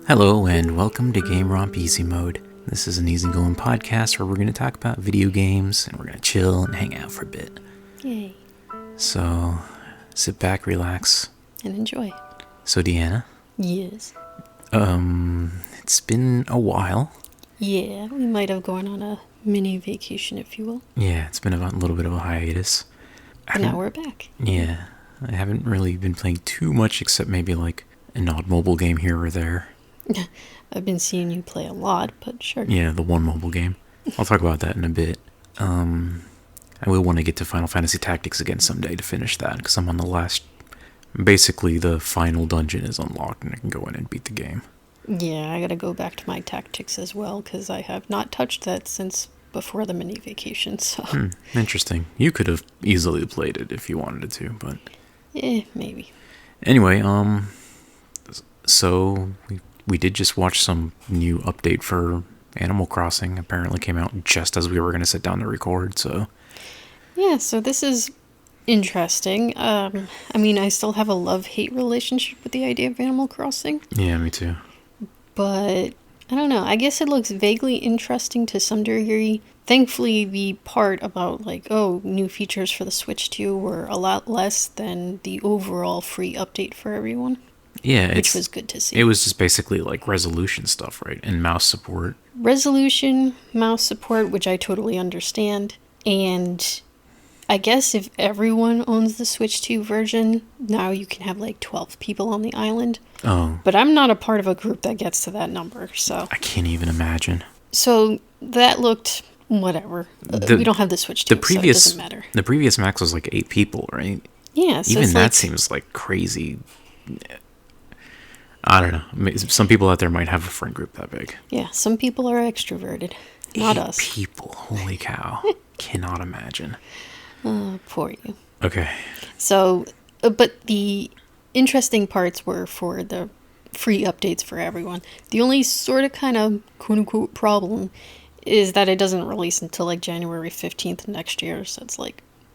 Hello and welcome to GameRomp Easy Mode. This is an easygoing podcast where we're going to talk about video games and we're going to chill and hang out for a bit. Yay. So, sit back, relax. And enjoy. So, Deanna? Yes. It's been a while. Yeah, we might have gone on a mini vacation, if you will. Yeah, it's been a little bit of a hiatus. But now we're back. Yeah, I haven't really been playing too much except maybe like an odd mobile game here or there. I've been seeing you play a lot, but sure. Yeah, the one mobile game. I'll talk about that in a bit. I will want to get to Final Fantasy Tactics again someday to finish that, because I'm on the last... Basically, the final dungeon is unlocked, and I can go in and beat the game. Yeah, I gotta go back to my tactics as well, because I have not touched that since before the mini vacation, so... Interesting. You could have easily played it if you wanted to, but... maybe. Anyway, so... We did just watch some new update for Animal Crossing. Apparently came out just as we were going to sit down to record, so... Yeah, so this is interesting. I mean, I still have a love-hate relationship with the idea of Animal Crossing. Yeah, me too. But, I don't know. I guess it looks vaguely interesting to some degree. Thankfully, the part about, new features for the Switch 2 were a lot less than the overall free update for everyone. Yeah, which was good to see. It was just basically like resolution stuff, right? And mouse support. Resolution, mouse support, which I totally understand. And I guess if everyone owns the Switch 2 version, now you can have 12 people on the island. Oh. But I'm not a part of a group that gets to that number, so... I can't even imagine. So that looked whatever. We don't have the Switch 2, so it doesn't matter. The previous max was 8 people, right? Yeah, so even that seems crazy. I don't know. Some people out there might have a friend group that big. Yeah, some people are extroverted. Not 8 us. people. Holy cow. Cannot imagine. Poor you. Okay. So, but the interesting parts were for the free updates for everyone. The only sort of kind of quote-unquote problem is that it doesn't release until January 15th next year, so it's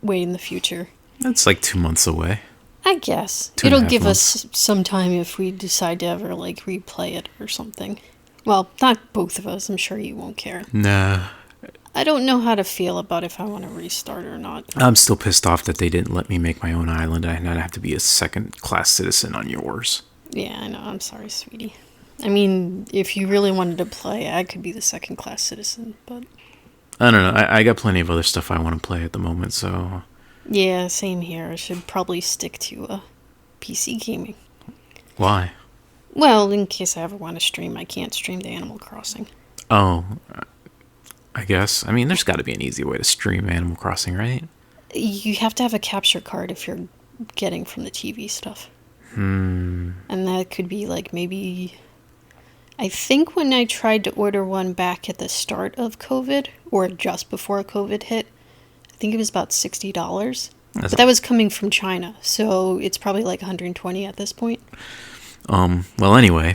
way in the future. That's 2 months away. I guess. It'll give us some time if we decide to ever replay it or something. Well, not both of us. I'm sure you won't care. Nah. I don't know how to feel about if I want to restart or not. I'm still pissed off that they didn't let me make my own island. I have to be a second-class citizen on yours. Yeah, I know. I'm sorry, sweetie. I mean, if you really wanted to play, I could be the second-class citizen, but... I don't know. I got plenty of other stuff I want to play at the moment, so... Yeah, same here. I should probably stick to PC gaming. Why? Well, in case I ever want to stream, I can't stream the Animal Crossing. Oh, I guess. I mean, there's got to be an easy way to stream Animal Crossing, right? You have to have a capture card if you're getting from the TV stuff. And that could be maybe... I think when I tried to order one back at the start of COVID, or just before COVID hit, I think it was about $60. But that was coming from China, so it's probably $120 at this point. Well, anyway,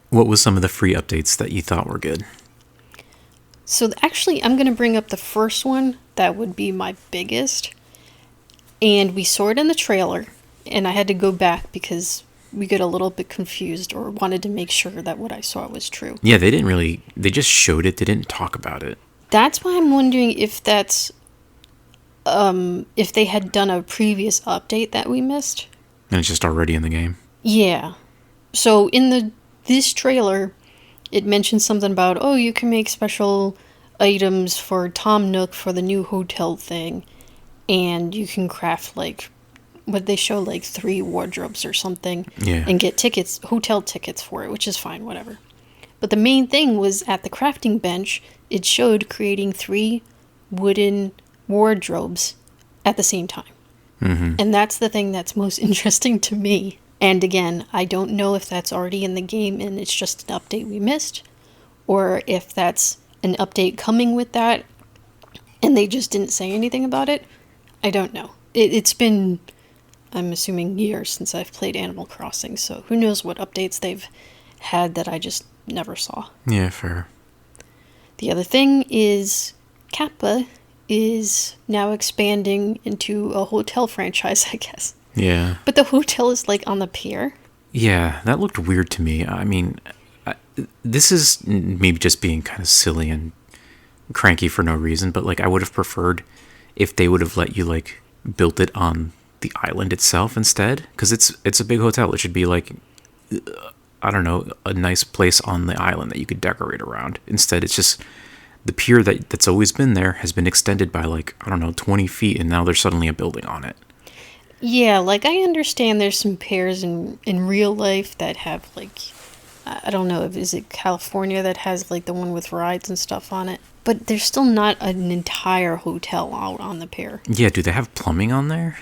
what was some of the free updates that you thought were good? So actually, I'm going to bring up the first one. That would be my biggest. And we saw it in the trailer, and I had to go back because we got a little bit confused or wanted to make sure that what I saw was true. Yeah, they just showed it. They didn't talk about it. That's why I'm wondering if that's... if they had done a previous update that we missed. And it's just already in the game? Yeah. So in this trailer, it mentions something about, you can make special items for Tom Nook for the new hotel thing. And you can craft, what they show, 3 wardrobes or something. Yeah. And get hotel tickets for it, which is fine, whatever. But the main thing was at the crafting bench, it showed creating 3 wooden wardrobes at the same time. Mm-hmm. And that's the thing that's most interesting to me. And again, I don't know if that's already in the game and it's just an update we missed, or if that's an update coming with that and they just didn't say anything about it. I don't know. It's been, I'm assuming, years since I've played Animal Crossing, so who knows what updates they've had that I just never saw. Yeah, fair. The other thing is Kappa is now expanding into a hotel franchise, I guess. Yeah. But the hotel is on the pier. Yeah, that looked weird to me. I mean, this is me just being kind of silly and cranky for no reason, but like I would have preferred if they would have let you like built it on the island itself instead, because it's a big hotel. It should be like, I don't know, a nice place on the island that you could decorate around. Instead, it's just the pier that's always been there has been extended by like, I don't know, 20 feet, and now there's suddenly a building on it. Yeah, like I understand there's some pairs in real life that have like, I don't know, is it California that has like the one with rides and stuff on it? But there's still not an entire hotel out on the pier. Yeah, do they have plumbing on there?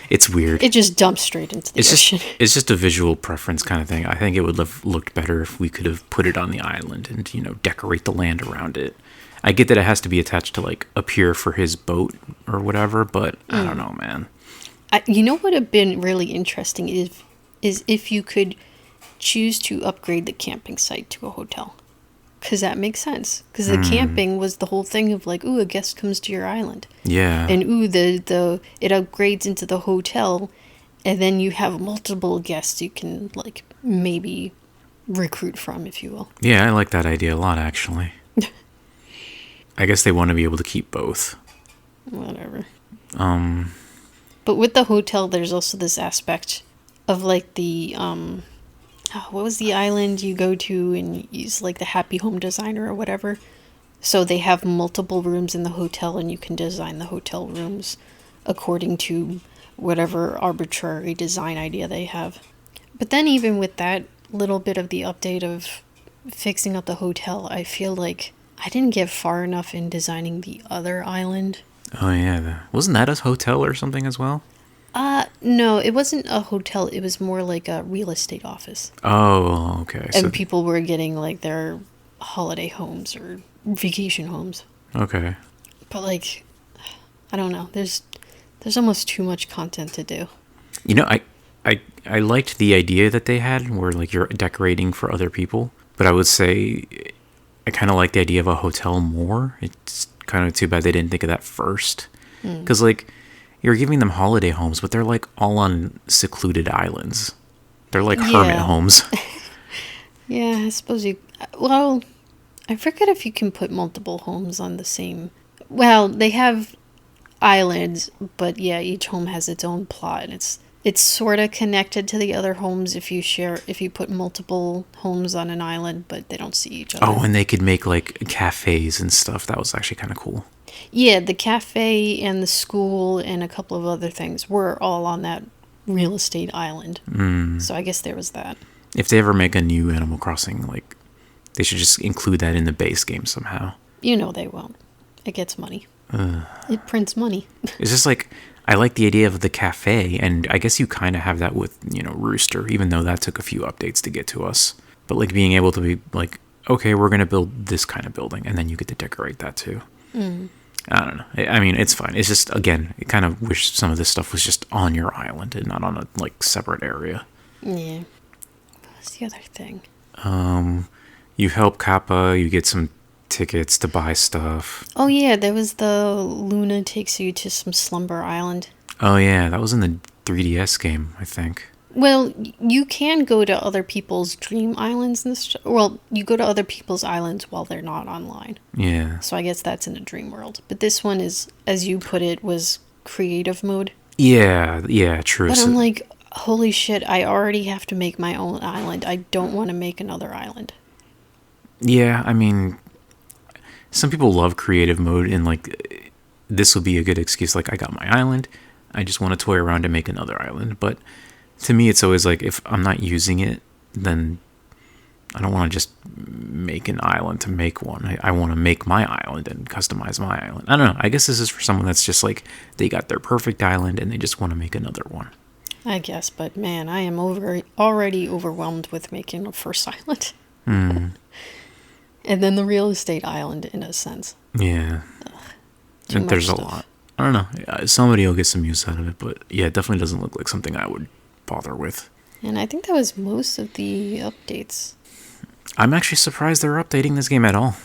It's weird. It just dumps straight into the ocean. It's just a visual preference kind of thing. I think it would have looked better if we could have put it on the island and, decorate the land around it. I get that it has to be attached to like a pier for his boat or whatever, but I don't know, man. You know what would have been really interesting is if you could choose to upgrade the camping site to a hotel. Because that makes sense. Because the camping was the whole thing of like, ooh, a guest comes to your island. Yeah. And ooh, it upgrades into the hotel, and then you have multiple guests you can like maybe recruit from, if you will. Yeah, I like that idea a lot, actually. I guess they want to be able to keep both. Whatever. But with the hotel, there's also this aspect of like the what was the island you go to and use like the Happy Home Designer or whatever. So they have multiple rooms in the hotel, and you can design the hotel rooms according to whatever arbitrary design idea they have. But then even with that little bit of the update of fixing up the hotel, I feel like I didn't get far enough in designing the other island. Oh, yeah. Wasn't that a hotel or something as well? No, it wasn't a hotel. It was more like a real estate office. Oh, okay. And people were getting like their holiday homes or vacation homes. Okay. But like, I don't know. There's almost too much content to do. I liked the idea that they had where like you're decorating for other people, but I would say I kind of like the idea of a hotel more. It's kind of too bad they didn't think of that first. Because like you're giving them holiday homes, but they're like all on secluded islands. They're like hermit homes. Yeah, I suppose you... Well, I forget if you can put multiple homes on the same... Well, they have islands, but yeah, each home has its own plot. It's sort of connected to the other homes if you put multiple homes on an island, but they don't see each other. Oh, and they could make like cafes and stuff. That was actually kind of cool. Yeah, the cafe and the school and a couple of other things were all on that real estate island. So I guess there was that. If they ever make a new Animal Crossing, like, they should just include that in the base game somehow. You know they won't. It gets money. It prints money. It's just like, I like the idea of the cafe, and I guess you kind of have that with, Rooster, even though that took a few updates to get to us. But, like, being able to be like, okay, we're going to build this kind of building, and then you get to decorate that too. I don't know. I mean, it's fine. It's just, again, I kind of wish some of this stuff was just on your island and not on a, like, separate area. Yeah. What's the other thing? You help Kappa, you get some tickets to buy stuff. Oh, yeah, there was the Luna takes you to some slumber island. Oh, yeah, that was in the 3DS game, I think. Well, you can go to other people's dream islands. Well, you go to other people's islands while they're not online. Yeah. So I guess that's in a dream world. But this one is, as you put it, was creative mode. Yeah, true. But I'm like, holy shit, I already have to make my own island. I don't want to make another island. Yeah, I mean, some people love creative mode, and like, this would be a good excuse. Like, I got my island, I just want to toy around and make another island. But to me, it's always like, if I'm not using it, then I don't want to just make an island to make one. I want to make my island and customize my island. I don't know. I guess this is for someone that's just like, they got their perfect island and they just want to make another one. I guess, but man, I am already overwhelmed with making a first island. And then the real estate island, in a sense. Yeah. And there's a lot. I don't know. Somebody will get some use out of it, but yeah, it definitely doesn't look like something I would bother with. And I think that was most of the updates. I'm actually surprised they're updating this game at all.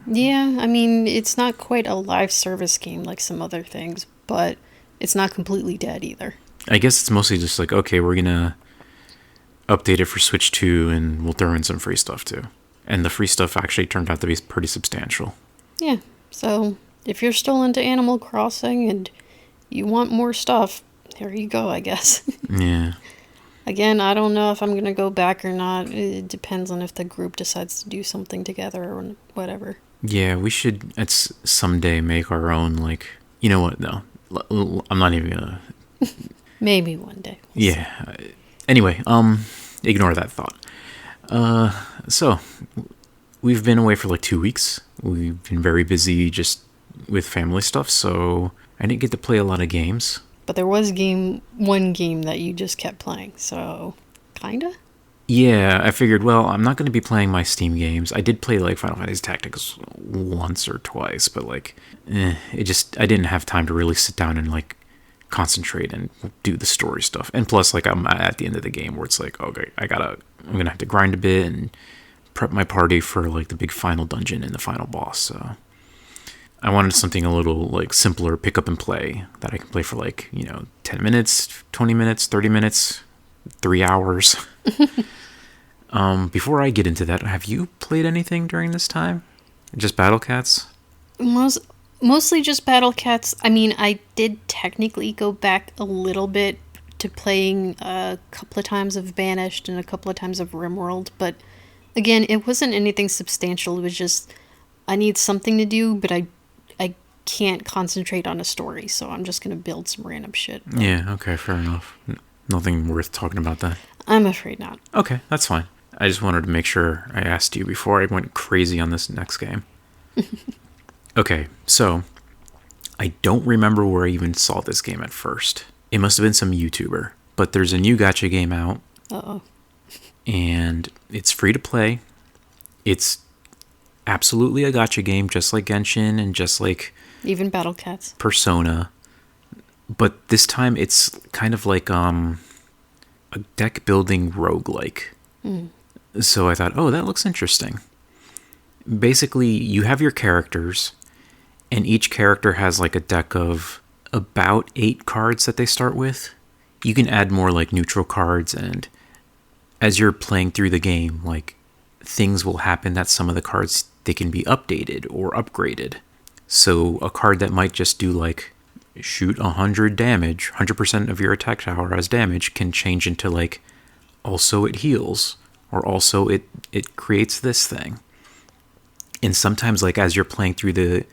Yeah, I mean, it's not quite a live service game like some other things, but it's not completely dead either. I guess it's mostly just like, okay, we're gonna update it for Switch 2, and we'll throw in some free stuff too. And the free stuff actually turned out to be pretty substantial. Yeah, so if you're still into Animal Crossing and you want more stuff, there you go, I guess. Yeah. Again, I don't know if I'm going to go back or not. It depends on if the group decides to do something together or whatever. Yeah, we should someday make our own, like, you know what, no. I'm not even gonna... Maybe one day. Yeah. Anyway, ignore that thought. So, we've been away for like 2 weeks. We've been very busy just with family stuff, so I didn't get to play a lot of games. But there was one game that you just kept playing, so kinda? Yeah, I figured, well, I'm not going to be playing my Steam games. I did play like Final Fantasy Tactics once or twice, but like, I didn't have time to really sit down and like concentrate and do the story stuff. And plus, like, I'm at the end of the game where it's like, okay, I'm going to have to grind a bit and prep my party for like the big final dungeon and the final boss. So I wanted something a little like simpler, pick up and play that I can play for like, 10 minutes, 20 minutes, 30 minutes, 3 hours. Before I get into that, have you played anything during this time? Just Battle Cats? Mostly just Battle Cats. I mean, I did technically go back a little bit to playing a couple of times of Banished and a couple of times of RimWorld, but again, it wasn't anything substantial. It was just, I need something to do, but I can't concentrate on a story, so I'm just going to build some random shit. But yeah, okay, fair enough. Nothing worth talking about that. I'm afraid not. Okay, that's fine. I just wanted to make sure I asked you before I went crazy on this next game. Okay, so I don't remember where I even saw this game at first. It must have been some YouTuber. But there's a new gacha game out. Uh-oh. And it's free to play. It's absolutely a gacha game, just like Genshin and just like... even Battle Cats. Persona. But this time it's kind of like a deck building roguelike. So I thought, oh, that looks interesting. Basically, you have your characters, and each character has like a deck of about 8 cards that they start with. You can add more like neutral cards, and as you're playing through the game, like things will happen that some of the cards, they can be updated or upgraded. So a card that might just do like shoot 100 damage, 100% of your attack tower as damage, can change into like also it heals, or also it creates this thing. And sometimes, like, as you're playing through the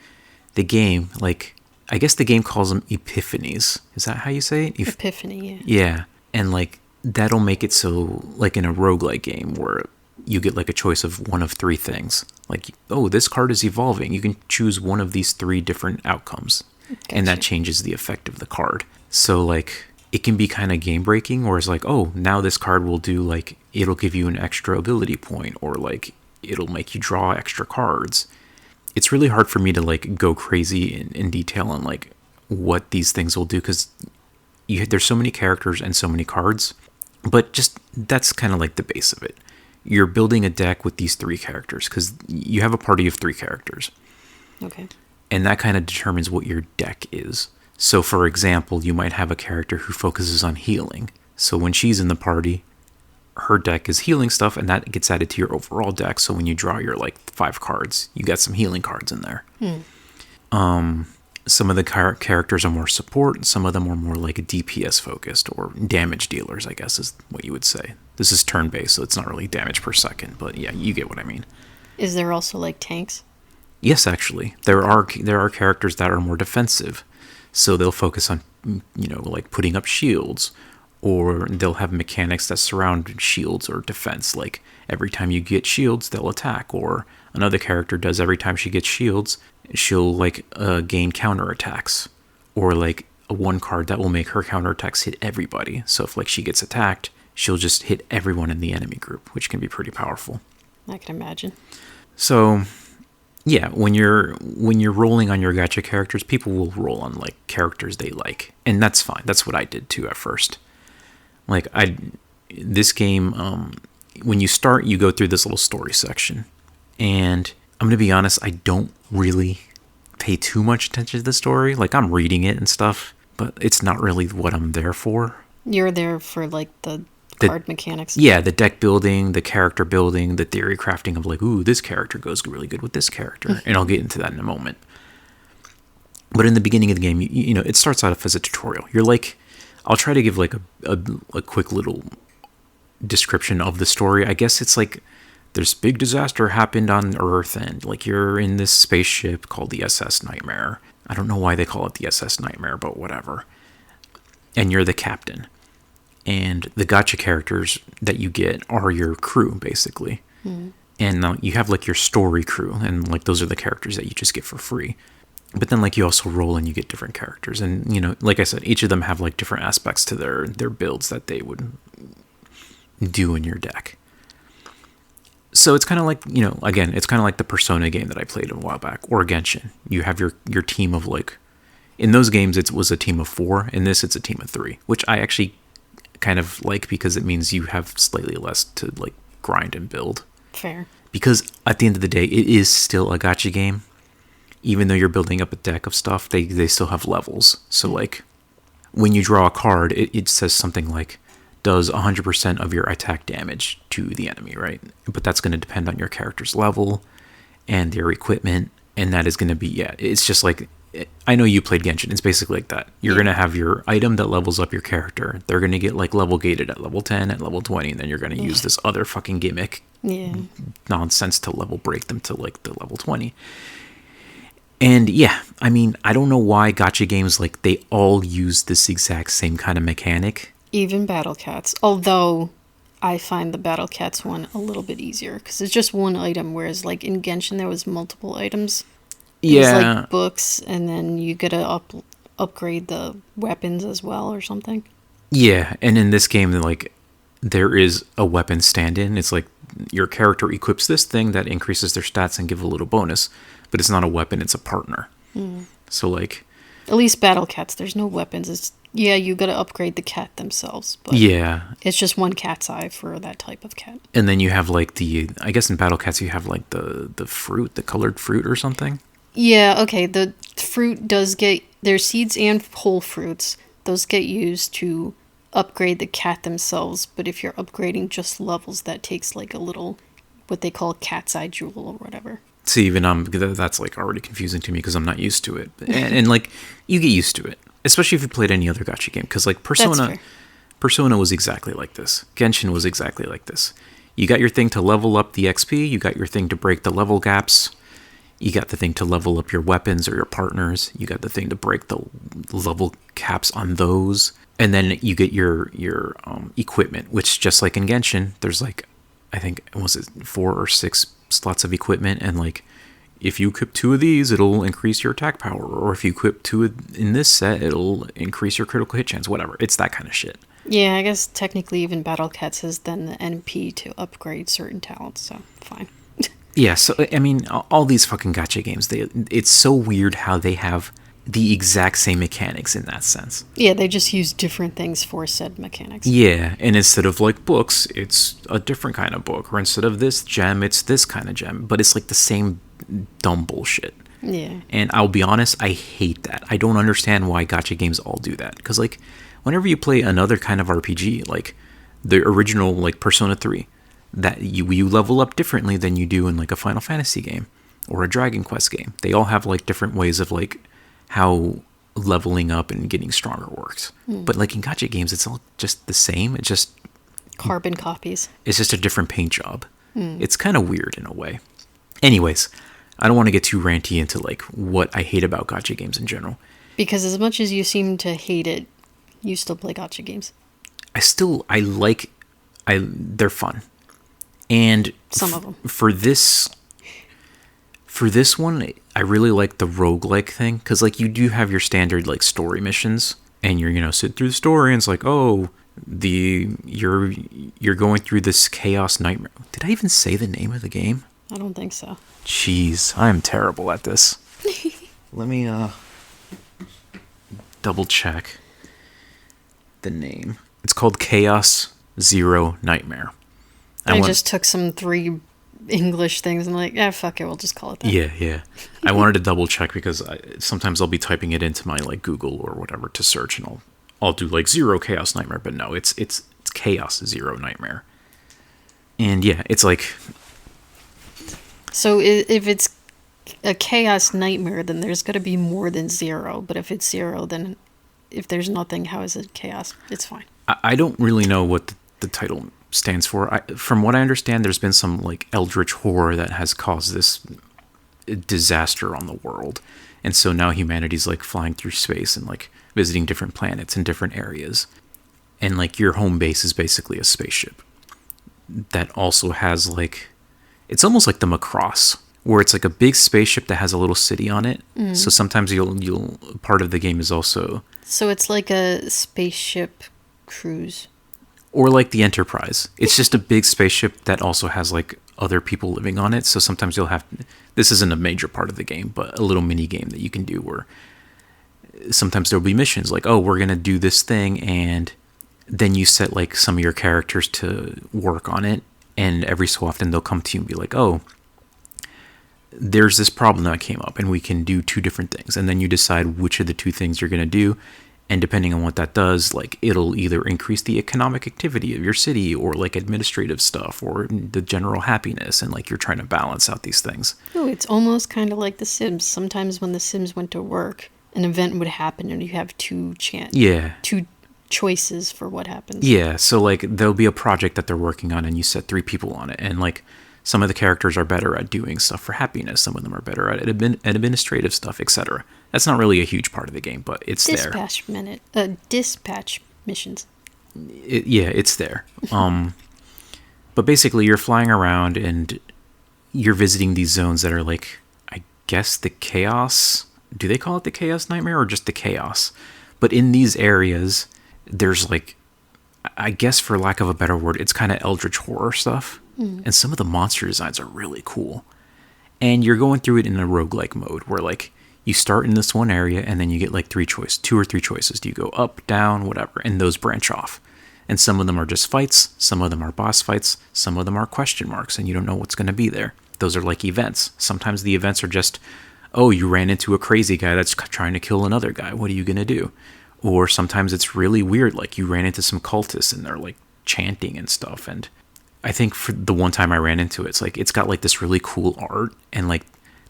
game, like, I guess the game calls them epiphanies. Is that how you say it? Epiphany, yeah. Yeah. And, like, that'll make it so, like, in a roguelike game where you get, like, a choice of one of 3 things. Like, oh, this card is evolving. You can choose one of these 3 different outcomes. Gotcha. And that changes the effect of the card. So, like, it can be kind of game-breaking, where it's like, oh, now this card will do, like, it'll give you an extra ability point, or, like, it'll make you draw extra cards. It's really hard for me to like go crazy in detail on like what these things will do, because there's so many characters and so many cards. But just that's kind of like the base of it. You're building a deck with these 3 characters because you have a party of 3 characters. Okay. And that kind of determines what your deck is. So for example, you might have a character who focuses on healing. So when she's in the party, her deck is healing stuff, and that gets added to your overall deck. So when you draw your like 5 cards, you got some healing cards in there. Some of the characters are more support, some of them are more like a DPS focused, or damage dealers, I guess is what you would say. This is turn based, so it's not really damage per second, but yeah, you get what I mean. Is there also like tanks? Yes, actually, there are characters that are more defensive, so they'll focus on like putting up shields. Or they'll have mechanics that surround shields or defense. Like every time you get shields, they'll attack. Or another character does every time she gets shields, she'll like gain counterattacks. Or like one card that will make her counterattacks hit everybody. So if like she gets attacked, she'll just hit everyone in the enemy group, which can be pretty powerful. I can imagine. So yeah, when you're rolling on your gacha characters, people will roll on like characters they like. And that's fine. That's what I did too at first. Like this game, when you start, you go through this little story section, and I'm gonna be honest, I don't really pay too much attention to the story. Like I'm reading it and stuff, but it's not really what I'm there for. You're there for like the card mechanics. Yeah, the deck building, the character building, the theory crafting of like, ooh, this character goes really good with this character. And I'll get into that in a moment. But in the beginning of the game, you know, it starts out as a tutorial. You're like, I'll try to give like a quick little description of the story. I guess it's like this big disaster happened on Earth, and like you're in this spaceship called the SS Nightmare. I don't know why they call it the SS Nightmare, but whatever. And you're the captain. And the gacha characters that you get are your crew, basically. And you have like your story crew, and like those are the characters that you just get for free. But then like you also roll and you get different characters, and you know, like I said, each of them have like different aspects to their builds that they would do in your deck. So it's kind of like, you know, again, it's kind of like the Persona game that I played a while back, or Genshin. You have your team of like, in those games it was a team of 4. In this it's a team of 3, which I actually kind of like because it means you have slightly less to like grind and build. Fair. Because at the end of the day, it is still a gacha game. Even though you're building up a deck of stuff, they still have levels. So like when you draw a card, it says something like, does 100% of your attack damage to the enemy, right? But that's going to depend on your character's level and their equipment. And that is going to be, yeah, it's just like, I know you played Genshin. It's basically like that. You're going to have your item that levels up your character. They're going to get like level gated at level 10, at level 20. And then you're going to use this other fucking gimmick nonsense to level break them to like the level 20. And yeah, I mean, I don't know why gacha games, like, they all use this exact same kind of mechanic. Even Battle Cats. Although, I find the Battle Cats one a little bit easier. Because it's just one item, whereas, like, in Genshin there was multiple items. Yeah. There's, like, books, and then you gotta upgrade the weapons as well, or something. Yeah, and in this game, like, there is a weapon stand-in. It's like, your character equips this thing that increases their stats and give a little bonus. But it's not a weapon, it's a partner. So, like... At least Battle Cats, there's no weapons. It's, yeah, you gotta upgrade the cat themselves. But yeah. It's just one cat's eye for that type of cat. And then you have, like, I guess in Battle Cats you have, like, the fruit, the colored fruit or something? Yeah, okay, the fruit does get... There's seeds and whole fruits. Those get used to upgrade the cat themselves. But if you're upgrading just levels, that takes, like, a little... What they call cat's eye jewel or whatever. See, even that's like already confusing to me because I'm not used to it, and like you get used to it, especially if you played any other gacha game. Because like Persona was exactly like this. Genshin was exactly like this. You got your thing to level up the XP. You got your thing to break the level gaps. You got the thing to level up your weapons or your partners. You got the thing to break the level caps on those, and then you get your equipment, which just like in Genshin, there's like, I think, was it 4 or 6 slots of equipment, and like if you equip 2 of these, it'll increase your attack power, or if you equip 2 in this set, it'll increase your critical hit chance, whatever. It's that kind of shit. Yeah, I guess technically even Battle Cats has then the NP to upgrade certain talents, so fine. Yeah, so I mean, all these fucking gacha games, it's so weird how they have the exact same mechanics in that sense. Yeah, they just use different things for said mechanics. Yeah, and instead of like books, it's a different kind of book, or instead of this gem, it's this kind of gem, but it's like the same dumb bullshit. Yeah. And I'll be honest, I hate that. I don't understand why gacha games all do that, because like whenever you play another kind of RPG, like the original like Persona 3, that you level up differently than you do in like a Final Fantasy game or a Dragon Quest game. They all have like different ways of like how leveling up and getting stronger works. But like in gacha games, it's all just the same. It's just carbon copies. It's just a different paint job. It's kind of weird in a way. Anyways, I don't want to get too ranty into like what I hate about gacha games in general. Because as much as you seem to hate it, you still play gacha games. They're fun. And some of them. For this one, I really like the roguelike thing, because like you do have your standard like story missions, and you're sit through the story, and it's like, oh, you're going through this chaos nightmare. Did I even say the name of the game? I don't think so. Jeez, I am terrible at this. Let me double check the name. It's called Chaos Zero Nightmare. I just took some 3 English things and like, fuck it, we'll just call it that. Yeah. I wanted to double check because sometimes I'll be typing it into my like Google or whatever to search, and I'll do like Zero Chaos Nightmare, but no, it's Chaos Zero Nightmare. And yeah, it's like... So if it's a Chaos Nightmare, then there's got to be more than 0. But if it's 0, then if there's nothing, how is it Chaos? It's fine. I don't really know what the title stands for. From what I understand, there's been some like eldritch horror that has caused this disaster on the world. And so now humanity's like flying through space and like visiting different planets and different areas. And like your home base is basically a spaceship that also has like, it's almost like the Macross, where it's like a big spaceship that has a little city on it. So sometimes you'll part of the game is also... So it's like a spaceship cruise. Or like the Enterprise. It's just a big spaceship that also has like other people living on it. So sometimes you'll have... This isn't a major part of the game, but a little mini game that you can do where sometimes there'll be missions like, oh, we're going to do this thing, and then you set like some of your characters to work on it. And every so often they'll come to you and be like, oh, there's this problem that came up and we can do 2 different things. And then you decide which of the 2 things you're going to do. And depending on what that does, like it'll either increase the economic activity of your city or like administrative stuff or the general happiness. And like you're trying to balance out these things. Oh, it's almost kind of like The Sims. Sometimes when The Sims went to work, an event would happen and you have 2 choices for what happens. Yeah, so like there'll be a project that they're working on and you set 3 people on it. And like some of the characters are better at doing stuff for happiness. Some of them are better at administrative stuff, etc. That's not really a huge part of the game, but it's dispatch there. Dispatch missions. It's there. But basically you're flying around and you're visiting these zones that are like, I guess the Chaos... Do they call it the Chaos Nightmare or just the Chaos? But in these areas, there's like, I guess for lack of a better word, it's kind of eldritch horror stuff. And some of the monster designs are really cool. And you're going through it in a roguelike mode where like you start in this one area and then you get like 2 or 3 choices. Do you go up, down, whatever? And those branch off. And some of them are just fights. Some of them are boss fights. Some of them are question marks and you don't know what's going to be there. Those are like events. Sometimes the events are just, oh, you ran into a crazy guy that's trying to kill another guy. What are you going to do? Or sometimes it's really weird. Like you ran into some cultists and they're like chanting and stuff. And I think for the one time I ran into it, it's like, it's got like this really cool art and like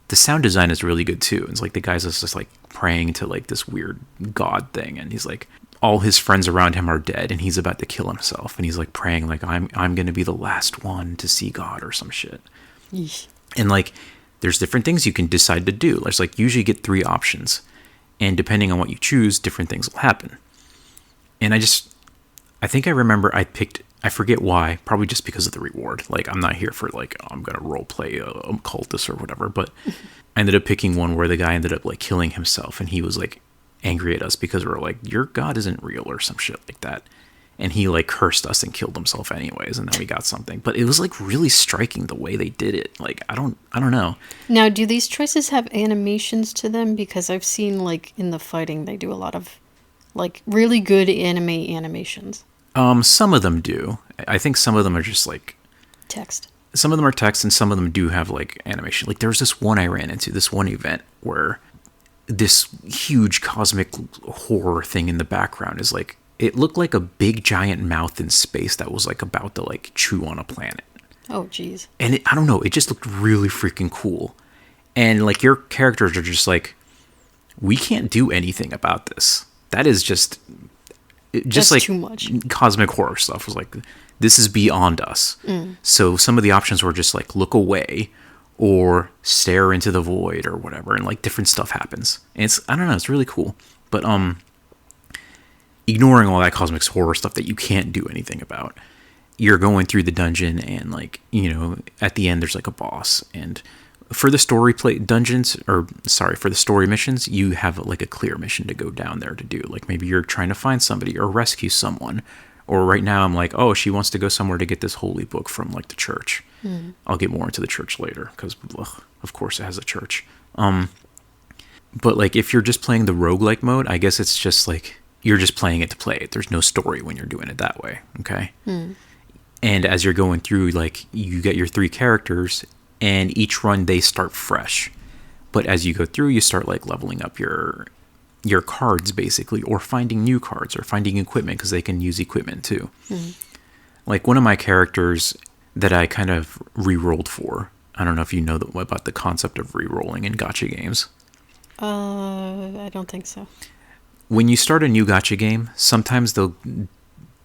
the sound design is really good too. It's like the guy's just like praying to like this weird god thing. And he's like, all his friends around him are dead and he's about to kill himself. And he's like praying like, I'm going to be the last one to see God or some shit. Yeesh. And like, there's different things you can decide to do. There's like usually you get 3 options. And depending on what you choose, different things will happen. And I think I remember I forget why, probably just because of the reward. Like, I'm not here for like, I'm going to role play a cultist or whatever. But I ended up picking one where the guy ended up like killing himself. And he was like angry at us because we were like, your God isn't real or some shit like that. And he like cursed us and killed himself anyways. And then we got something. But it was like really striking the way they did it. Like, I don't know. Now, do these choices have animations to them? Because I've seen like in the fighting, they do a lot of like really good animations. Some of them do. I think some of them are just like Text. Some of them are text and some of them do have like animation. Like there was this one I ran into, this one event where this huge cosmic horror thing in the background is like, it looked like a big giant mouth in space that was like about to like chew on a planet. Oh, geez. And I don't know, it just looked really freaking cool. And like your characters are just like, we can't do anything about this. That is just That's like too much. Cosmic horror stuff was like, this is beyond us. So some of the options were just like look away or stare into the void or whatever, and like different stuff happens. And it's, I don't know, it's really cool. But ignoring all that cosmic horror stuff that you can't do anything about, you're going through the dungeon and like, you know, at the end there's like a boss. And for the story for the story missions, you have like a clear mission to go down there to do. Like maybe you're trying to find somebody or rescue someone. Or right now I'm like, oh, she wants to go somewhere to get this holy book from like the church. I'll get more into the church later because of course it has a church. But like if you're just playing the roguelike mode, I guess it's just like you're just playing it to play it. There's no story when you're doing it that way. Okay. And as you're going through, like you get your 3 characters and each run they start fresh. But as you go through, you start like leveling up your cards basically, or finding new cards or finding equipment because they can use equipment too. Like one of my characters that I kind of re-rolled for. I don't know if you know about the concept of re-rolling in gacha games. I don't think so. When you start a new gacha game, sometimes they'll,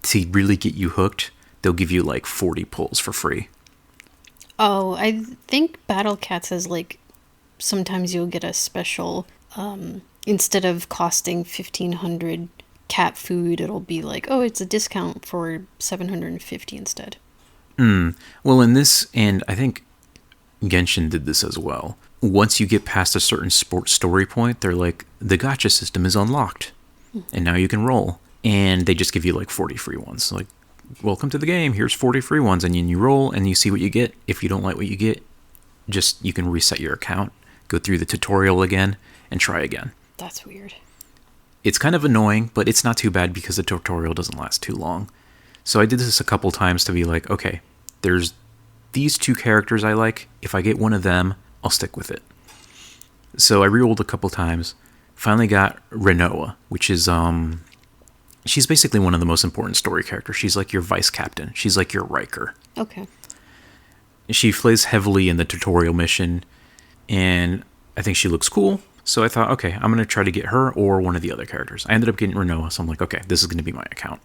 to really get you hooked, they'll give you like 40 pulls for free. Oh, I think Battle Cats is like sometimes you'll get a special instead of costing 1,500 cat food, it'll be like, oh, it's a discount for 750 instead. Well, in this, and I think Genshin did this as well. Once you get past a certain sports story point, they're like, the gacha system is unlocked, and now you can roll. And they just give you like 40 free ones. Like, welcome to the game. Here's 40 free ones, and then you roll and you see what you get. If you don't like what you get, just you can reset your account, go through the tutorial again, and try again. That's weird. It's kind of annoying, but it's not too bad because the tutorial doesn't last too long. So I did this a couple times to be like, okay, there's these two characters I like. If I get one of them, I'll stick with it. So I rerolled a couple times. Finally got Renoa, which is she's basically one of the most important story characters. She's like your vice captain. She's like your Riker. Okay. She plays heavily in the tutorial mission, and I think she looks cool. So I thought, okay, I'm going to try to get her or one of the other characters. I ended up getting Renoa, so I'm like, okay, this is going to be my account.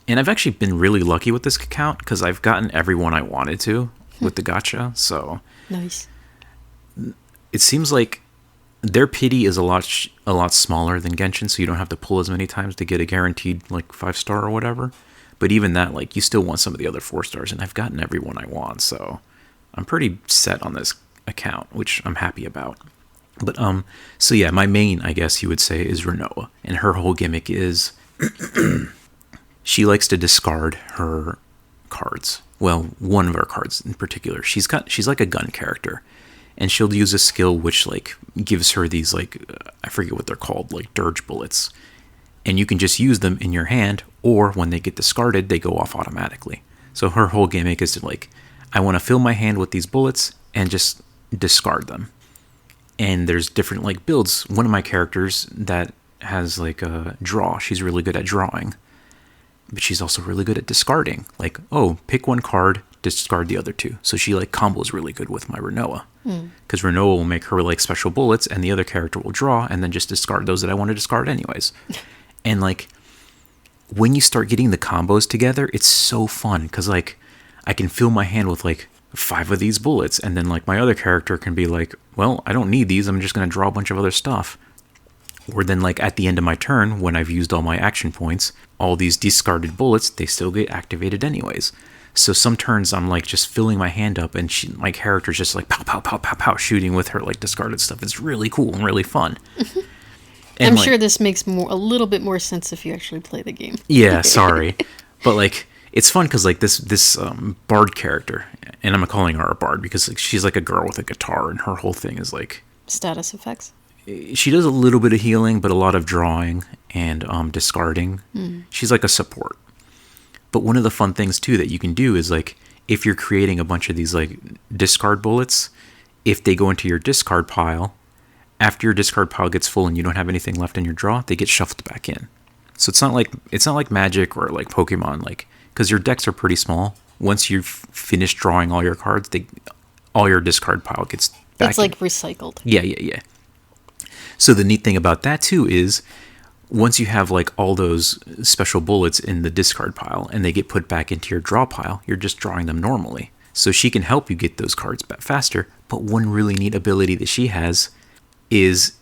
And I've actually been really lucky with this account because I've gotten everyone I wanted to with the gacha. So Nice. it seems like their pity is a lot smaller than Genshin, so you don't have to pull as many times to get a guaranteed like 5-star or whatever. But even that, like, you still want some of the other 4-stars, and I've gotten everyone I want, so I'm pretty set on this account, which I'm happy about. But so yeah, my main, I guess you would say, is Renoa, and her whole gimmick is she likes to discard her cards. Well, one of her cards in particular. She's like a gun character. And she'll use a skill which, like, gives her these, like, I forget what they're called, like, dirge bullets. And you can just use them in your hand, or when they get discarded, they go off automatically. So her whole gimmick is to, like, I want to fill my hand with these bullets and just discard them. And there's different, like, builds. One of my characters that has, like, a draw, she's really good at drawing. But she's also really good at discarding. Like, oh, pick one card, discard the other two. So she, like, combos really good with my Renoa. Because Renoa will make her, like, special bullets, and the other character will draw, and then just discard those that I want to discard anyways. And, like, when you start getting the combos together, it's so fun. Because, like, I can fill my hand with, like, 5 of these bullets, and then, like, my other character can be like, well, I don't need these, I'm just going to draw a bunch of other stuff. Or then, like, at the end of my turn, when I've used all my action points, all these discarded bullets, they still get activated anyways. So some turns I'm, like, just filling my hand up, and my character's just, like, pow, pow, pow, pow, pow, shooting with her, like, discarded stuff. It's really cool and really fun. And, I'm like, sure this makes a little bit more sense if you actually play the game. Yeah, sorry. But, like, it's fun because, like, this bard character, and I'm calling her a bard because, like, she's, like, a girl with a guitar, and her whole thing is, like... Status effects? She does a little bit of healing, but a lot of drawing and discarding. She's like a support. But one of the fun things, too, that you can do is, like, if you're creating a bunch of these, like, discard bullets, if they go into your discard pile, after your discard pile gets full and you don't have anything left in your draw, they get shuffled back in. So it's not like Magic or, like, Pokemon, like, because your decks are pretty small. Once you've finished drawing all your cards, all your discard pile gets back It's, like, recycled. Yeah. So the neat thing about that, too, is once you have, like, all those special bullets in the discard pile and they get put back into your draw pile, you're just drawing them normally. So she can help you get those cards back faster. But one really neat ability that she has is,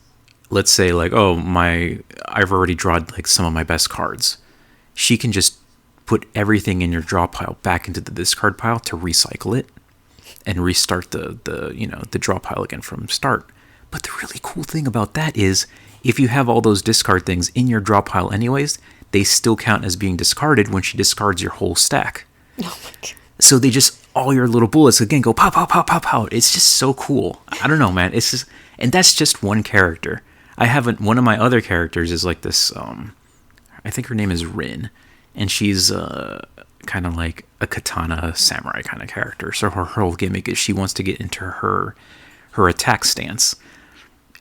let's say, like, oh, I've already drawn, like, some of my best cards. She can just put everything in your draw pile back into the discard pile to recycle it and restart the draw pile again from start. But the really cool thing about that is, if you have all those discard things in your draw pile anyways, they still count as being discarded when she discards your whole stack. Oh my god. So they just, all your little bullets again go pow, pow, pow, pow, pow. It's just so cool. I don't know, man. It's just, and that's just one character. One of my other characters is like this, I think her name is Rin, and she's kind of like a katana samurai kind of character. So her whole gimmick is she wants to get into her attack stance.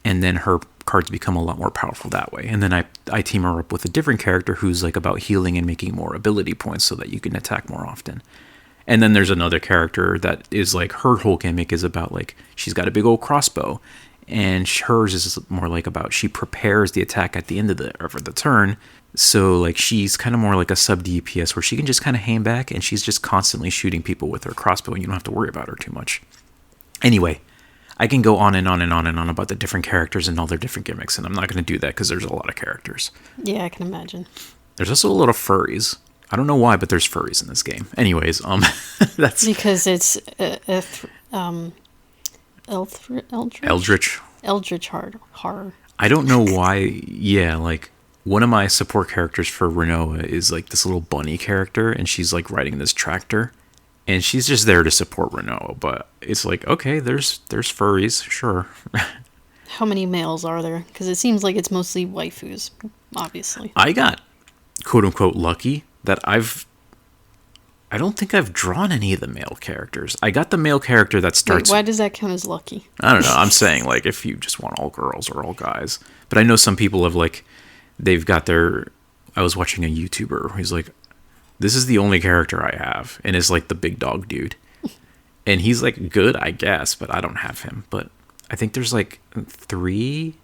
And then her cards become a lot more powerful that way. And then I team her up with a different character who's like about healing and making more ability points so that you can attack more often. And then there's another character that is like, her whole gimmick is about like, she's got a big old crossbow, and hers is more like about, she prepares the attack at the end of the turn. So like, she's kind of more like a sub DPS where she can just kind of hang back and she's just constantly shooting people with her crossbow and you don't have to worry about her too much. Anyway, I can go on and on and on and on about the different characters and all their different gimmicks, and I'm not going to do that because there's a lot of characters. Yeah, I can imagine. There's also a lot of furries. I don't know why, but there's furries in this game. Anyways, that's because it's Eldritch horror. I don't know why. Yeah, like one of my support characters for Renoa is like this little bunny character, and she's like riding this tractor, and she's just there to support Renoa. But it's like, okay, there's furries, sure. How many males are there? Because it seems like it's mostly waifus, obviously. I got quote unquote lucky that I don't think I've drawn any of the male characters. I got the male character that starts... Wait, why does that count as lucky? I don't know. I'm saying, like, if you just want all girls or all guys. But I know some people have, like, they've got their... I was watching a YouTuber who's like, this is the only character I have. And it's, like, the big dog dude. And he's, like, good, I guess, but I don't have him. But I think there's, like, three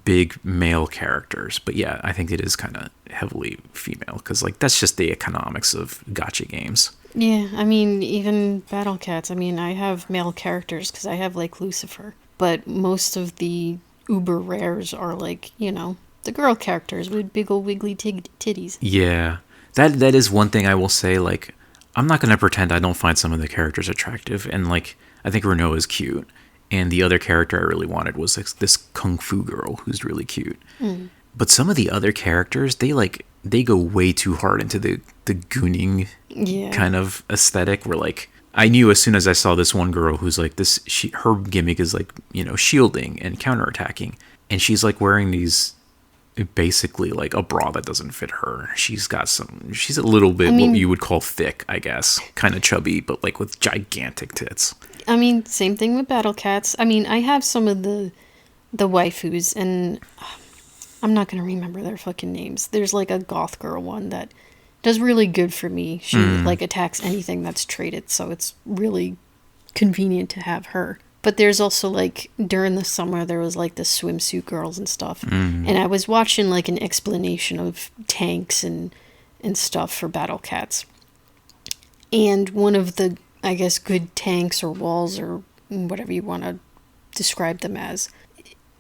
big male characters, but yeah, I think it is kind of heavily female because like that's just the economics of gacha games. Yeah, I mean, even Battle Cats, I mean, I have male characters because I have like Lucifer, but most of the uber rares are like, you know, the girl characters with big old wiggly titties. Yeah, that is one thing I will say. Like, I'm not gonna pretend I don't find some of the characters attractive, and like I think Renault is cute. And the other character I really wanted was like this kung fu girl who's really cute. Mm. But some of the other characters, they go way too hard into the gooning kind of aesthetic. Where like I knew as soon as I saw this one girl who's like this, her gimmick is like, you know, shielding and counterattacking, and she's like wearing these basically like a bra that doesn't fit her. She's a little bit what you would call thick, I guess, kind of chubby, but like with gigantic tits. I mean, same thing with Battle Cats. I mean, I have some of the waifus, and I'm not going to remember their fucking names. There's like a goth girl one that does really good for me. She like attacks anything that's traded, so it's really convenient to have her. But there's also like during the summer there was like the swimsuit girls and stuff, and I was watching like an explanation of tanks and stuff for Battle Cats, and one of the, I guess, good tanks or walls or whatever you want to describe them as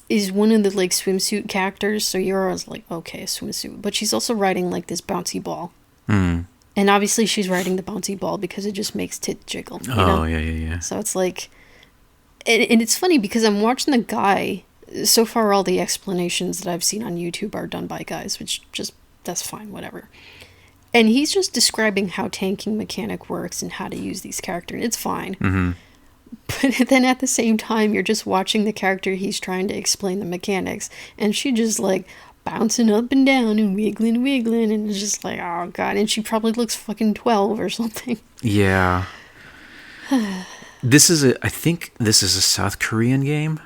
is one of the like swimsuit characters. So you're always like, okay, a swimsuit, but she's also riding like this bouncy ball. And obviously she's riding the bouncy ball because it just makes tit jiggle. You know? Yeah. So it's like, and it's funny because I'm watching the guy. So far, all the explanations that I've seen on YouTube are done by guys, which just, that's fine, whatever. And he's just describing how tanking mechanic works and how to use these characters. It's fine. Mm-hmm. But then at the same time, you're just watching the character he's trying to explain the mechanics. And she just like bouncing up and down and wiggling. And it's just like, oh God. And she probably looks fucking 12 or something. Yeah. I think this is a South Korean game.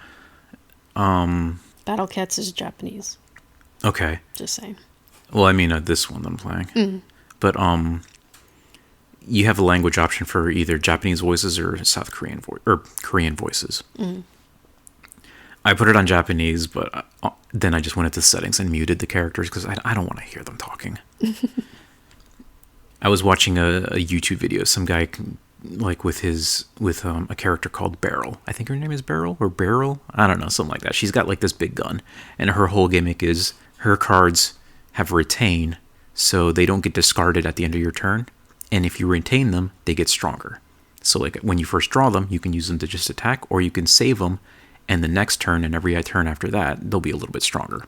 Battle Cats is Japanese. Okay. Just saying. Well, I mean, this one I'm playing. But you have a language option for either Japanese voices or South Korean Korean voices. I put it on Japanese, but then I just went into settings and muted the characters because I don't want to hear them talking. I was watching a YouTube video. Some guy like with a character called Beryl. I think her name is Beryl or Beryl. I don't know, something like that. She's got like this big gun, and her whole gimmick is her cards have retain, so they don't get discarded at the end of your turn. And if you retain them, they get stronger. So like when you first draw them, you can use them to just attack, or you can save them, and the next turn and every turn after that, they'll be a little bit stronger.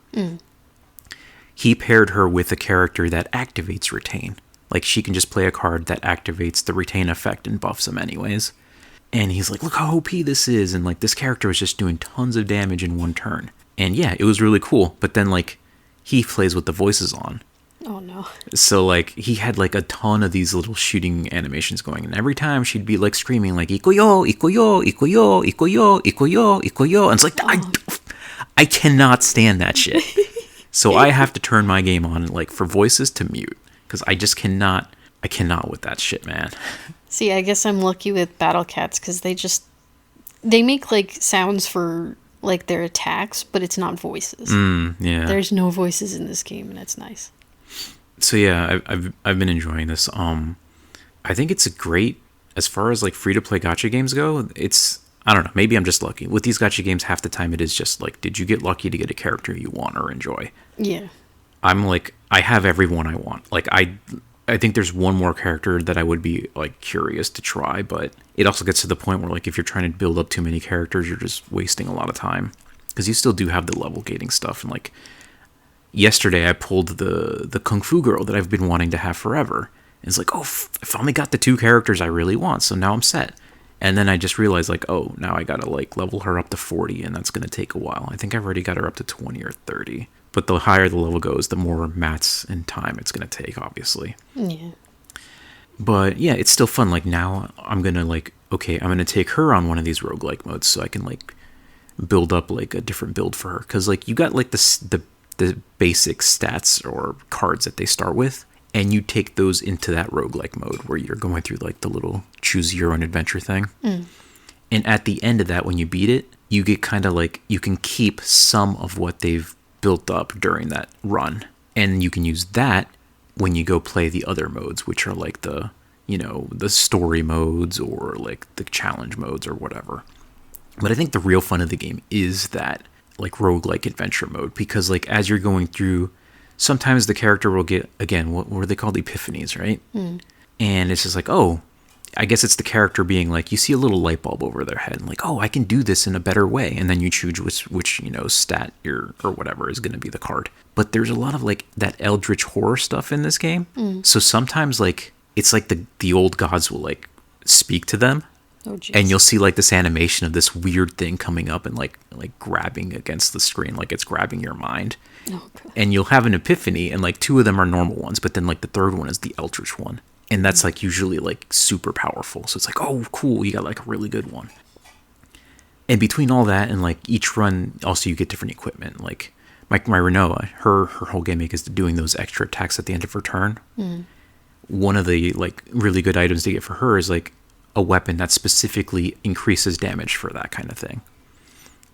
He paired her with a character that activates retain. Like she can just play a card that activates the retain effect and buffs them anyways. And he's like, look how OP this is. And like this character was just doing tons of damage in one turn. And yeah, it was really cool. But then like he plays with the voices on. Oh no. So like he had like a ton of these little shooting animations going. And every time she'd be like screaming like, Iko yo, Iko yo, Iko yo, Iko yo, Iko yo, Iko yo. And it's like, I cannot stand that shit. So I have to turn my game on like for voices to mute because I just cannot. I cannot with that shit, man. See, I guess I'm lucky with Battle Cats because they make like sounds for like their attacks, but it's not voices. Yeah. There's no voices in this game, and that's nice. So yeah, I've been enjoying this. I think it's a great as far as like free to play gacha games go. It's I don't know. Maybe I'm just lucky with these gacha games. Half the time, it is just like, did you get lucky to get a character you want or enjoy? Yeah. I'm like, I have everyone I want. Like I think there's one more character that I would be like curious to try, but it also gets to the point where like if you're trying to build up too many characters, you're just wasting a lot of time because you still do have the level gating stuff. And like yesterday, I pulled the Kung Fu girl that I've been wanting to have forever. And it's like, oh, I finally got the 2 characters I really want, so now I'm set. And then I just realized like, oh, now I gotta like level her up to 40, and that's gonna take a while. I think I've already got her up to 20 or 30. But the higher the level goes, the more mats and time it's going to take, obviously. Yeah. But yeah, it's still fun. Like now I'm going to like, okay, I'm going to take her on one of these roguelike modes so I can like build up like a different build for her. Because like you got like the basic stats or cards that they start with. And you take those into that roguelike mode where you're going through like the little choose your own adventure thing. And at the end of that, when you beat it, you get kind of like, you can keep some of what they've built up during that run, and you can use that when you go play the other modes, which are like the story modes or like the challenge modes or whatever. But I think the real fun of the game is that like roguelike adventure mode, because like as you're going through, sometimes the character will get, again, what were they called, epiphanies, right? And it's just like, oh, I guess it's the character being like, you see a little light bulb over their head and like, oh, I can do this in a better way. And then you choose which stat or whatever is going to be the card. But there's a lot of like that eldritch horror stuff in this game. So sometimes like, it's like the old gods will like speak to them. Oh, geez. And you'll see like this animation of this weird thing coming up and like grabbing against the screen, like it's grabbing your mind. Oh, God. And you'll have an epiphany, and like 2 of them are normal ones, but then like the third one is the eldritch one. And that's like usually like super powerful. So it's like, oh, cool, you got like a really good one. And between all that and like each run, also you get different equipment. Like my Renoa, her whole gimmick is doing those extra attacks at the end of her turn. One of the like really good items to get for her is like a weapon that specifically increases damage for that kind of thing.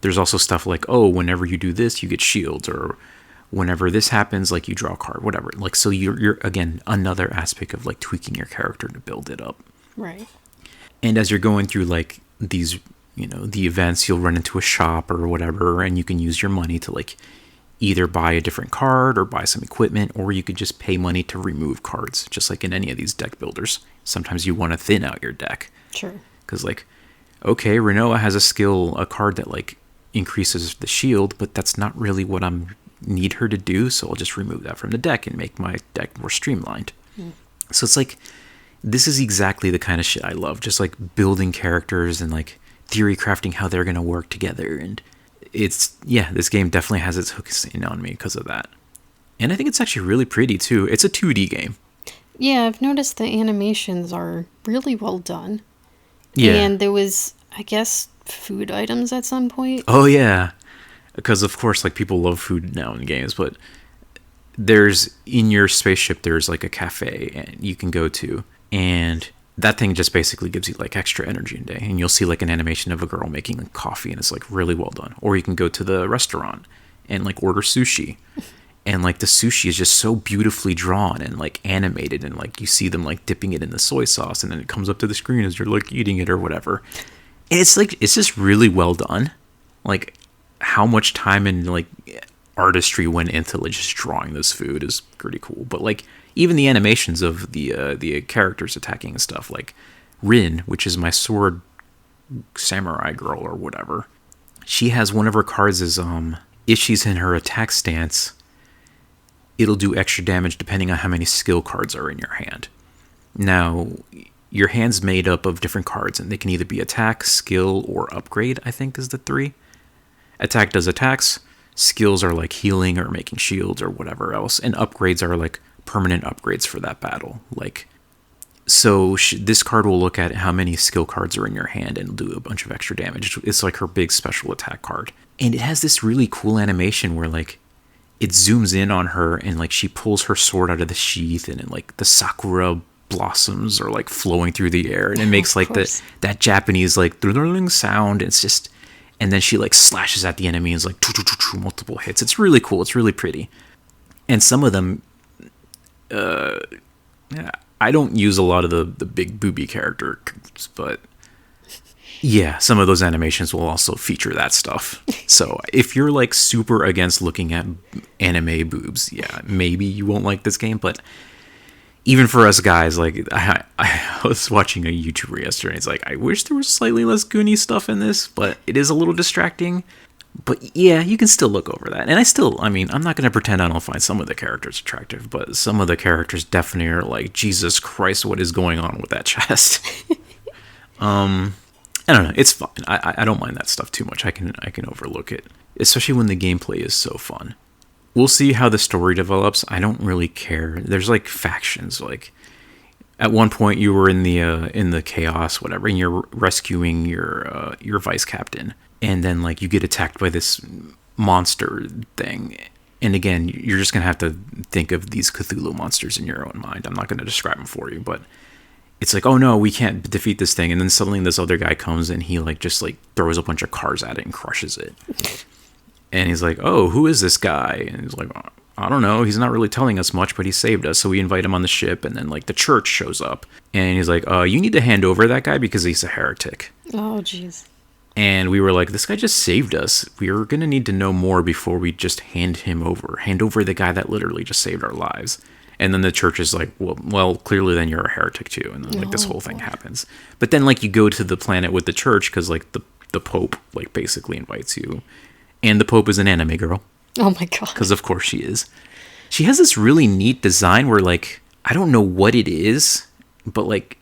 There's also stuff like, oh, whenever you do this, you get shields, or whenever this happens, like you draw a card, whatever. Like, so you're again, another aspect of like tweaking your character to build it up. Right. And as you're going through like these, the events, you'll run into a shop or whatever, and you can use your money to like either buy a different card or buy some equipment, or you could just pay money to remove cards, just like in any of these deck builders. Sometimes you want to thin out your deck. Sure. Because like, okay, Renoa has a card that like increases the shield, but that's not really what I'm need her to do, so I'll just remove that from the deck and make my deck more streamlined. So it's like, this is exactly the kind of shit I love, just like building characters and like theory crafting how they're going to work together. And it's, yeah, this game definitely has its hooks in on me because of that. And I think it's actually really pretty too. It's a 2D game. Yeah, I've noticed the animations are really well done. Yeah. And there was, I guess, food items at some point. Oh yeah, because of course like people love food now in games, but there's, in your spaceship, there's like a cafe and you can go to, and that thing just basically gives you like extra energy in day, and you'll see like an animation of a girl making coffee, and it's like really well done. Or you can go to the restaurant and like order sushi, and like the sushi is just so beautifully drawn and like animated, and like you see them like dipping it in the soy sauce, and then it comes up to the screen as you're like eating it or whatever. And it's like, it's just really well done. Like how much time and like artistry went into like just drawing this food is pretty cool. But like even the animations of the characters attacking and stuff, like Rin, which is my sword samurai girl or whatever, she has one of her cards is if she's in her attack stance, it'll do extra damage depending on how many skill cards are in your hand. Now, your hand's made up of different cards, and they can either be attack, skill, or upgrade, I think is the 3. Attack does attacks, skills are like healing or making shields or whatever else, and upgrades are like permanent upgrades for that battle. Like, So this card will look at how many skill cards are in your hand and do a bunch of extra damage. It's like her big special attack card. And it has this really cool animation where like it zooms in on her and like she pulls her sword out of the sheath and like the sakura blossoms are like flowing through the air and it makes like that Japanese like sound. It's just, and then she like slashes at the enemy and is like multiple hits. It's really cool. It's really pretty. And some of them, I don't use a lot of the big booby characters, but yeah, some of those animations will also feature that stuff. So if you're like super against looking at anime boobs, yeah, maybe you won't like this game. But even for us guys, like I was watching a YouTuber yesterday, and it's like, I wish there was slightly less Goonie stuff in this, but it is a little distracting. But yeah, you can still look over that. And I mean, I'm not going to pretend I don't find some of the characters attractive, but some of the characters definitely are like, Jesus Christ, what is going on with that chest? I don't know. It's fine. I don't mind that stuff too much. I can overlook it, especially when the gameplay is so fun. We'll see how the story develops. I don't really care. There's like factions. Like at one point you were in the chaos, whatever, and you're rescuing your vice captain. And then, like, you get attacked by this monster thing. And again, you're just going to have to think of these Cthulhu monsters in your own mind. I'm not going to describe them for you, but it's like, oh no, we can't defeat this thing. And then suddenly this other guy comes and he, like, just, like, throws a bunch of cars at it and crushes it. And he's like, oh, who is this guy? And he's like, I don't know. He's not really telling us much, but he saved us. So we invite him on the ship. And then, like, the church shows up. And he's like, you need to hand over that guy because he's a heretic. Oh, jeez. And we were like, this guy just saved us. We are going to need to know more before we just hand him over. Hand over the guy that literally just saved our lives. And then the church is like, well, clearly then you're a heretic too. And then like this whole thing happens. But then like you go to the planet with the church because like the Pope like basically invites you. And the Pope is an anime girl. Oh my God. Because of course she is. She has this really neat design where like, I don't know what it is, but like,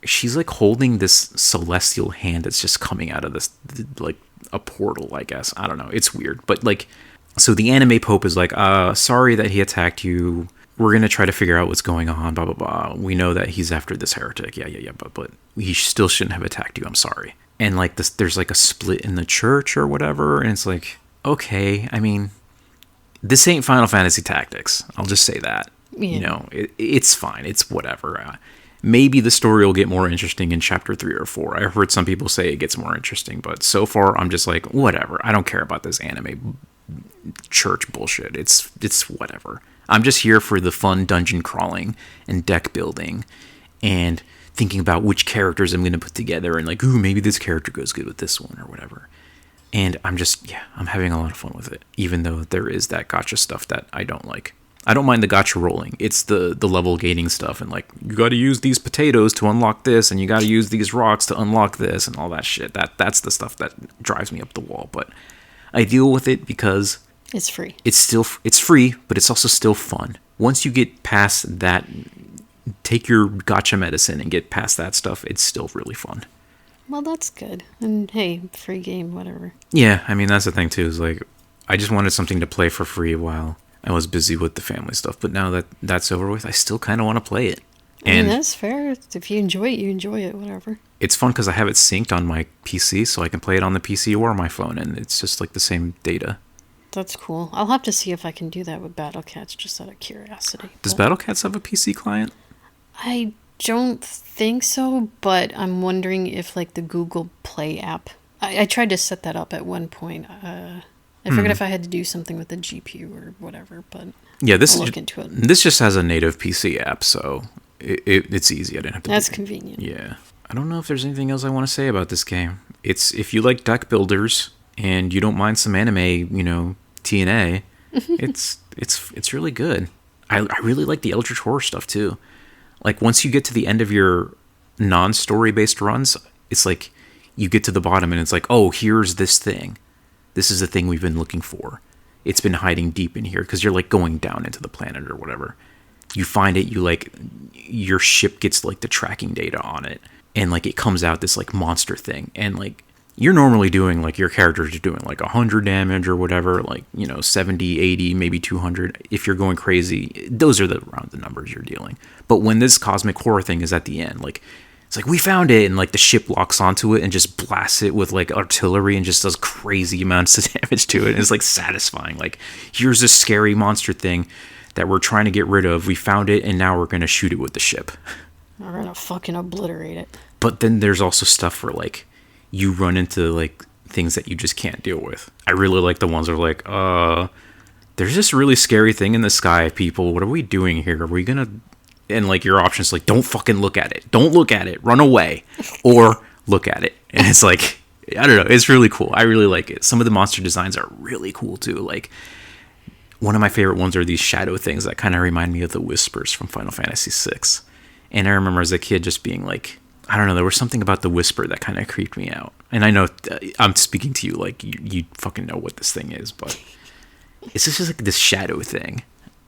she's like holding this celestial hand that's just coming out of this like a portal, I guess. I don't know. It's weird. But like, so the anime Pope is like, sorry that he attacked you. We're going to try to figure out what's going on, blah, blah, blah. We know that he's after this heretic. Yeah. But he still shouldn't have attacked you. I'm sorry. And like this, there's like a split in the church or whatever. And it's like, okay, I mean, this ain't Final Fantasy Tactics. I'll just say that. Yeah. You know, it's fine. It's whatever. Maybe the story will get more interesting in chapter 3 or 4. I heard some people say it gets more interesting, but so far I'm just like, whatever. I don't care about this anime church bullshit. It's whatever. I'm just here for the fun dungeon crawling and deck building and thinking about which characters I'm going to put together and like, ooh, maybe this character goes good with this one or whatever. And I'm having a lot of fun with it, even though there is that gacha stuff that I don't like. I don't mind the gacha rolling. It's the level gating stuff and like, you got to use these potatoes to unlock this and you got to use these rocks to unlock this and all that shit. That's the stuff that drives me up the wall. But I deal with it because it's free. It's free, but it's also still fun. Once you get past that, take your gacha medicine and get past that stuff, it's still really fun. Well, that's good. And hey, free game, whatever. Yeah, I mean, that's the thing too, is like, I just wanted something to play for free while I was busy with the family stuff, but now that that's over with, I still kind of want to play it. And I mean, that's fair. If you enjoy it, you enjoy it, whatever. It's fun because I have it synced on my PC, so I can play it on the PC or my phone, and it's just like the same data. That's cool. I'll have to see if I can do that with Battle Cats, just out of curiosity. Does Battle Cats have a PC client? I don't think so, but I'm wondering if like the Google Play app. I tried to set that up at one point. I forget if I had to do something with the GPU or whatever, but yeah, I'll look into it. This just has a native PC app, so it's easy. I didn't have to. That's convenient. Yeah, I don't know if there's anything else I want to say about this game. It's if you like deck builders and you don't mind some anime, TNA, it's really good. I really like the Eldritch Horror stuff too. Like once you get to the end of your non-story based runs, it's like you get to the bottom and it's like, oh, here's this thing. This is the thing we've been looking for. It's been hiding deep in here because you're like going down into the planet or whatever. You find it, your ship gets like the tracking data on it, and like it comes out this like monster thing, and like you're normally doing, like, your characters are doing, like, 100 damage or whatever, like, 70, 80, maybe 200. If you're going crazy, those are around the numbers you're dealing. But when this cosmic horror thing is at the end, like, it's like, we found it, and, like, the ship locks onto it and just blasts it with, like, artillery and just does crazy amounts of damage to it. And it's, like, satisfying. Like, here's a scary monster thing that we're trying to get rid of. We found it, and now we're going to shoot it with the ship. We're going to fucking obliterate it. But then there's also stuff where, like, you run into, like, things that you just can't deal with. I really like the ones that are like, there's this really scary thing in the sky, people. What are we doing here? Are we going to... And, like, your option's like, don't fucking look at it. Don't look at it. Run away. Or look at it. And it's like, I don't know. It's really cool. I really like it. Some of the monster designs are really cool, too. Like, one of my favorite ones are these shadow things that kind of remind me of the Whispers from Final Fantasy VI. And I remember as a kid just being like, I don't know, there was something about the Whisper that kind of creeped me out. And I know I'm speaking to you like you fucking know what this thing is, but it's just like this shadow thing.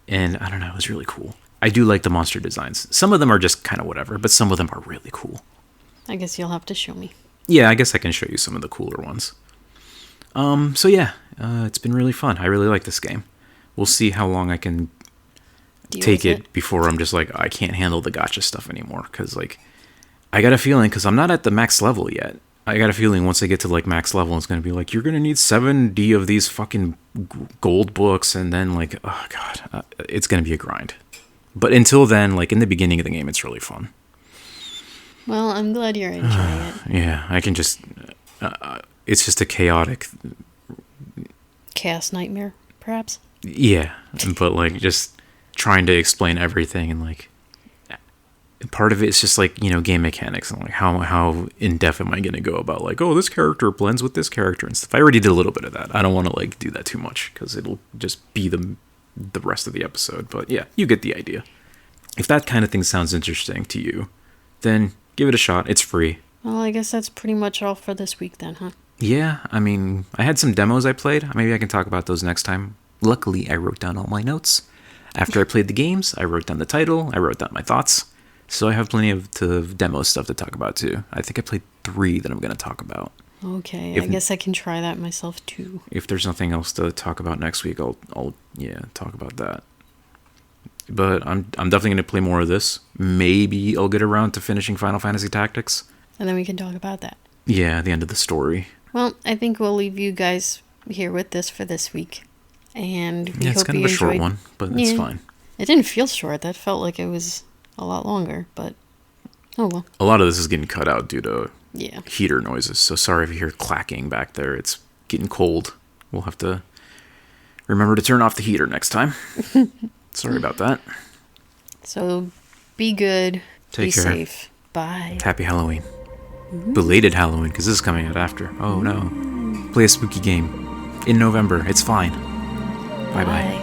And I don't know, it was really cool. I do like the monster designs. Some of them are just kind of whatever, but some of them are really cool. I guess you'll have to show me. Yeah, I guess I can show you some of the cooler ones. So yeah, it's been really fun. I really like this game. We'll see how long I can take it before I'm just like, I can't handle the gacha stuff anymore. Because, like, I got a feeling, because I'm not at the max level yet. I got a feeling once I get to, like, max level, it's going to be like, you're going to need 70 of these fucking gold books. And then, like, oh god, it's going to be a grind. But until then, like, in the beginning of the game, it's really fun. Well, I'm glad you're enjoying it. Yeah, I can just... it's just a chaotic... Chaos nightmare, perhaps? Yeah, but, like, just trying to explain everything, and, like... part of it is just, like, game mechanics, and, like, how in-depth am I going to go about, like, oh, this character blends with this character and stuff. I already did a little bit of that. I don't want to, like, do that too much, because it'll just be the rest of the episode. But yeah, you get the idea. If that kind of thing sounds interesting to you, then give it a shot. It's free. Well, I guess that's pretty much all for this week then, huh? Yeah, I mean, I had some demos I played. Maybe I can talk about those next time. Luckily, I wrote down all my notes. After I played the games, I wrote down the title, I wrote down my thoughts. So I have plenty of demo stuff to talk about too. I think I played 3 that I'm going to talk about. Okay, I guess I can try that myself too. If there's nothing else to talk about next week, I'll talk about that. But I'm definitely going to play more of this. Maybe I'll get around to finishing Final Fantasy Tactics. And then we can talk about that. Yeah, the end of the story. Well, I think we'll leave you guys here with this for this week. And we it's hope kind you of a enjoyed... short one, but it's fine. It didn't feel short. That felt like it was a lot longer, but oh well. A lot of this is getting cut out due to Yeah. heater noises, so sorry if you hear clacking back there. It's getting cold. We'll have to remember to turn off the heater next time. Sorry about that. So be good. Take be care. safe. Bye. Happy Halloween. Belated Halloween, because this is coming out after. Oh no. Play a spooky game in November. It's fine. Bye-bye.